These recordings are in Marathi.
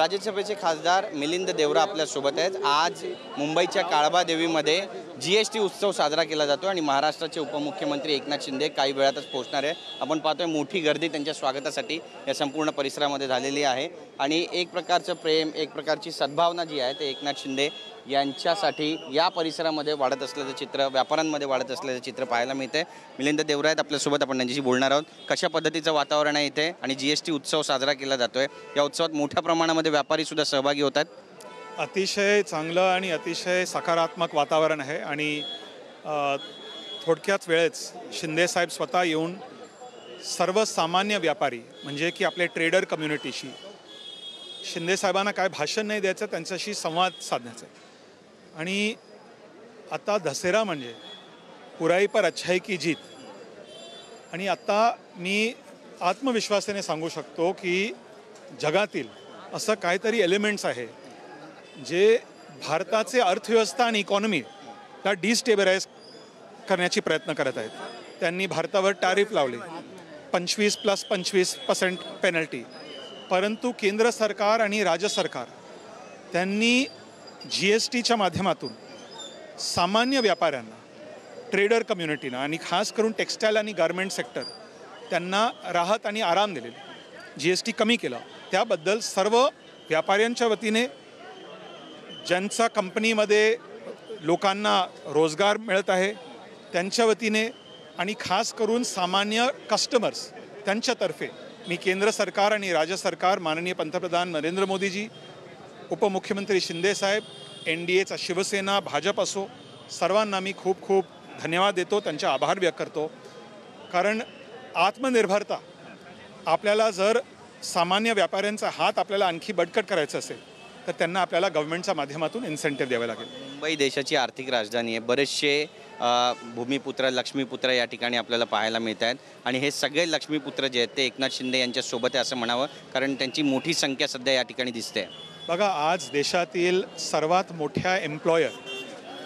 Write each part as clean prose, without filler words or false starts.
राज्यसभेचे खासदार मिलिंद देवरा आपल्यासोबत आहेत। आज मुंबईच्या काळबादेवीमध्ये जीएसटी उत्सव साजरा केला जातो आणि महाराष्ट्राचे उपमुख्यमंत्री एकनाथ शिंदे काही वेळातच पोहोचणार आहे। आपण पाहतोय मोठी गर्दी त्यांच्या स्वागतासाठी या संपूर्ण परिसरामध्ये झालेली आहे आणि एक प्रकारचं प्रेम, एक प्रकारची सद्भावना जी आहे ते एकनाथ शिंदे यांच्यासाठी या परिसरामध्ये वाढत असलेलं चित्र, व्यापाऱ्यांमध्ये वाढत असलेलं चित्र पाहायला मिळते। मिलिंद देवरा आहेत आपल्यासोबत, आपण त्यांच्याशी बोलणार आहोत। कशा पद्धतीचं वातावरण आहे इथे आणि जीएसटी उत्सव साजरा केला जातोय, या उत्सवात मोठ्या प्रमाणामध्ये व्यापारी सुद्धा सहभागी होतात? अतिशय चांगलं आणि अतिशय सकारात्मक वातावरण आहे आणि थोडक्याच वेळेच शिंदे साहेब स्वतः येऊन सर्वसामान्य व्यापारी म्हणजे की आपले ट्रेडर कम्युनिटीशी, शिंदे साहेबांना काय भाषण नाही द्यायचं, त्यांच्याशी संवाद साधण्याचा आणि आता दसरा म्हणजे बुराई पर अच्छाई की जीत। आणि आता मी आत्मविश्वासाने सांगू शकतो की जगातील असं काहीतरी एलिमेंट्स आहे जे भारताचे अर्थव्यवस्था आणि इकॉनॉमीला डिस्टेबलाइज करण्याची प्रयत्न करत आहेत। त्यांनी भारतावर टॅरिफ लावले, 25+25% पेनल्टी, परंतु केंद्र सरकार आणि राज्य सरकार त्यांनी जीएसटीच्या माध्यमातून सामान्य व्यापाऱ्यांना, ट्रेडर कम्युनिटीना आणि खास करून टेक्स्टाईल आणि गारमेंट सेक्टर त्यांना राहत आणि आराम दिलेले, जीएसटी कमी केला, त्याबद्दल सर्व व्यापाऱ्यांच्या वतीने, ज्यांचा कंपनीमध्ये लोकांना रोजगार मिळत आहे त्यांच्या वतीने आणि खास करून सामान्य कस्टमर्स त्यांच्यातर्फे मी केंद्र सरकार आणि राज्य सरकार, माननीय पंतप्रधान नरेंद्र मोदीजी, उपमुख्यमंत्री शिंदे साहेब, NDAचा शिवसेना, भाजप असो, सर्वांना मी खूप खूप धन्यवाद देतो, त्यांचे आभार व्यक्त करतो। कारण आत्मनिर्भरता आपल्याला जर सामान्य व्यापाऱ्यांचा हात आपल्याला आणखी बळकट करायचं असेल तर त्यांना आपल्याला गव्हर्नमेंटच्या माध्यमातून इन्सेंटिव्ह द्यावे लागेल। मुंबई देशाची आर्थिक राजधानी आहे, बरेचसे भूमिपुत्र, लक्ष्मीपुत्र या ठिकाणी आपल्याला पाहायला मिळत आहेत आणि हे सगळे लक्ष्मीपुत्र जे आहेत ते एकनाथ शिंदे यांच्यासोबत आहे असं म्हणावं, कारण त्यांची मोठी संख्या सध्या या ठिकाणी दिसते। बघा, आज देशातील सर्वात मोठ्या एम्प्लॉयर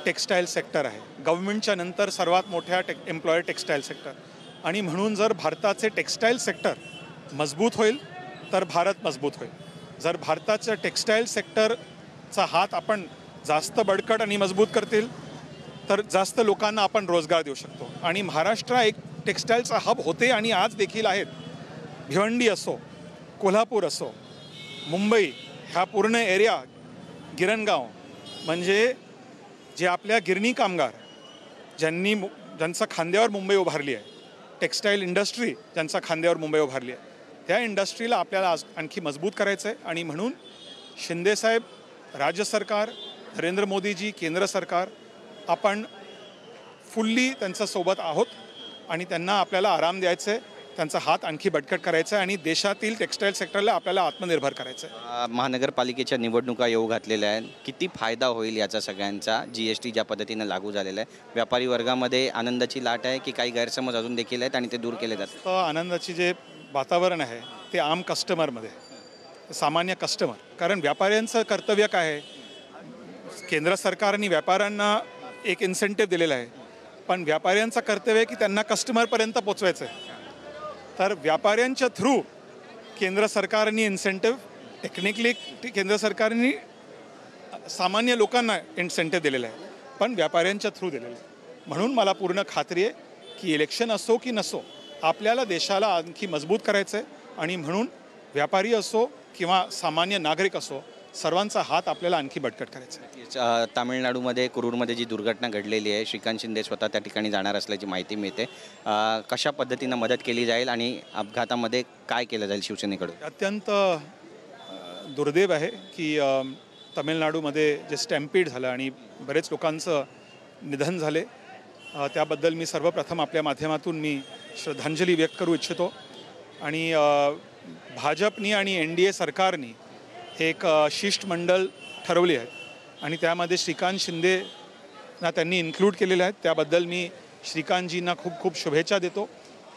टेक्स्टाईल सेक्टर आहे, गव्हर्नमेंटच्या नंतर सर्वात मोठ्या एम्प्लॉयर टेक्स्टाईल सेक्टर, आणि म्हणून जर भारताचे टेक्स्टाईल सेक्टर मजबूत होईल तर भारत मजबूत होईल। जर भारताच्या टेक्स्टाईल सेक्टरचा हात आपण जास्त बळकट आणि मजबूत करतील तर जास्त लोकांना आपण रोजगार देऊ शकतो आणि महाराष्ट्र एक टेक्स्टाईलचा हब होते आणि आज देखील आहेत। भिवंडी असो, कोल्हापूर असो, मुंबई, ह्या पूर्ण एरिया, गिरणगाव, म्हणजे जे आपल्या गिरणी कामगार ज्यांचा खांद्यावर मुंबई उभारली आहे, टेक्स्टाईल इंडस्ट्री ज्यांचा खांद्यावर मुंबई उभारली आहे, त्या इंडस्ट्रीला आपल्याला आज आणखी मजबूत करायचं आहे आणि म्हणून शिंदेसाहेब, राज्य सरकार, नरेंद्र मोदीजी, केंद्र सरकार, आपण फुल्ली त्यांच्यासोबत आहोत आणि त्यांना आपल्याला आराम द्यायचा आहे, त्यांचा हात आणखी बळकट करायचा आहे आणि देशातील टेक्स्टाईल सेक्टरला आपल्याला आत्मनिर्भर करायचं आहे। महानगरपालिकेच्या निवडणुका येऊ घातलेल्या आहेत, किती फायदा होईल याचा सगळ्यांचा? जीएसटी ज्या पद्धतीने लागू झालेला आहे, व्यापारी वर्गामध्ये आनंदाची लाट आहे की काही गैरसमज अजून देखील आहेत आणि ते दूर केले जातात? आनंदाची जे वातावरण आहे ते आम कस्टमरमध्ये, सामान्य कस्टमर, कारण व्यापाऱ्यांचं कर्तव्य काय आहे, केंद्र सरकारने व्यापाऱ्यांना एक इन्सेंटिव्ह दिलेला आहे, पण व्यापाऱ्यांचं कर्तव्य आहे की त्यांना कस्टमरपर्यंत पोचवायचं आहे। तर व्यापाऱ्यांच्या थ्रू केंद्र सरकारने इन्सेंटिव्ह, टेक्निकली केंद्र सरकारने सामान्य लोकांना इन्सेंटिव्ह दिलेला आहे, पण व्यापाऱ्यांच्या थ्रू दिलेलं आहे। म्हणून मला पूर्ण खात्री आहे की इलेक्शन असो की नसो, आपल्याला देशाला आणखी मजबूत करायचं आहे आणि म्हणून व्यापारी असो किंवा सामान्य नागरिक असो, सर्वांचा हात आपल्याला आणखी बळकट करायचा आहे। तामिळनाडूमध्ये कुरूरमध्ये जी दुर्घटना घडलेली आहे, श्रीकांत शिंदे स्वतः त्या ठिकाणी जाणार असल्याची माहिती मिळते। कशा पद्धतीनं मदत केली जाईल आणि अपघातामध्ये काय केलं जाईल शिवसेनेकडून? अत्यंत दुर्दैव आहे की तामिळनाडूमध्ये जे स्टॅम्पीड झालं आणि बरेच लोकांचं निधन झाले, त्याबद्दल मी सर्वप्रथम आपल्या माध्यमातून मी श्रद्धांजली व्यक्त करू इच्छितो आणि भाजपनी आणि NDA सरकारने एक शिष्टमंडळ ठरवली आहे आणि त्यामध्ये श्रीकांत शिंदेना त्यांनी इन्क्लूड केलेले आहेत, त्याबद्दल मी श्रीकांतजींना खूप खूप शुभेच्छा देतो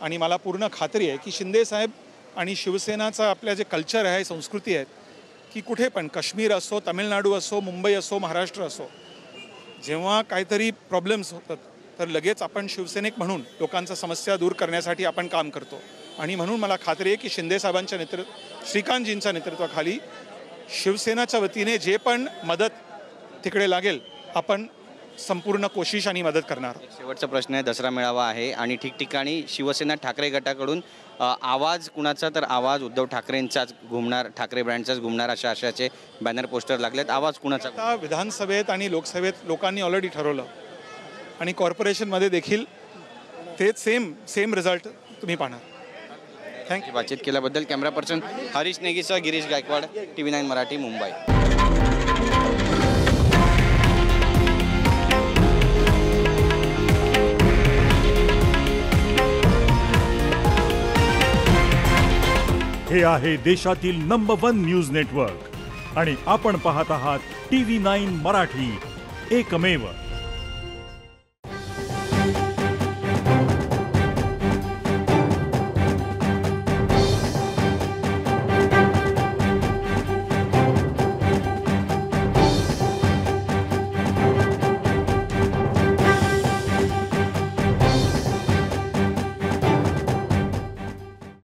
आणि मला पूर्ण खात्री आहे की शिंदे साहेब आणि शिवसेनाचा आपल्या जे कल्चर आहे, संस्कृती आहे की कुठे पण, काश्मीर असो, तामिळनाडू असो, मुंबई असो, महाराष्ट्र असो, जेव्हा काहीतरी प्रॉब्लेम्स होतात तर लगेच आपण शिवसैनिक म्हणून लोकांच्या समस्या दूर करण्यासाठी आपण काम करतो आणि म्हणून मला खात्री आहे की शिंदे साहेबांच्या श्रीकांतजींच्या नेतृत्वाखाली शिवसेनाच्या वतीने जे पण मदत तिकडे लागेल आपण संपूर्ण कोशिश आणि मदत करणार. शेवटचा प्रश्न आहे, दसरा मेळावा आहे आणि ठिकठिकाणी शिवसेना ठाकरे गटाकडून आवाज कुणाचा, तर आवाज उद्धव ठाकरेंचाच घुमणार, ठाकरे ब्रँडचाच घुमणार अशा आशयाचे बॅनर पोस्टर लागलेत. आवाज कुणाचा? आता विधानसभेत आणि लोकसभेत लोकांनी ऑलरेडी ठरवलं आणि कॉर्पोरेशनमध्ये देखील तेच सेम रिझल्ट तुम्ही पाहणार. थँक्यू. बातचीत केल्याबद्दल. कॅमेरा पर्सन हरीश नेगीसह गिरीश गायकवाड, TV9 मराठी, मुंबई. हे आहे देशातील नंबर 1 न्यूज नेटवर्क आणि आपण पाहत आहात TV9 मराठी, एकमेव.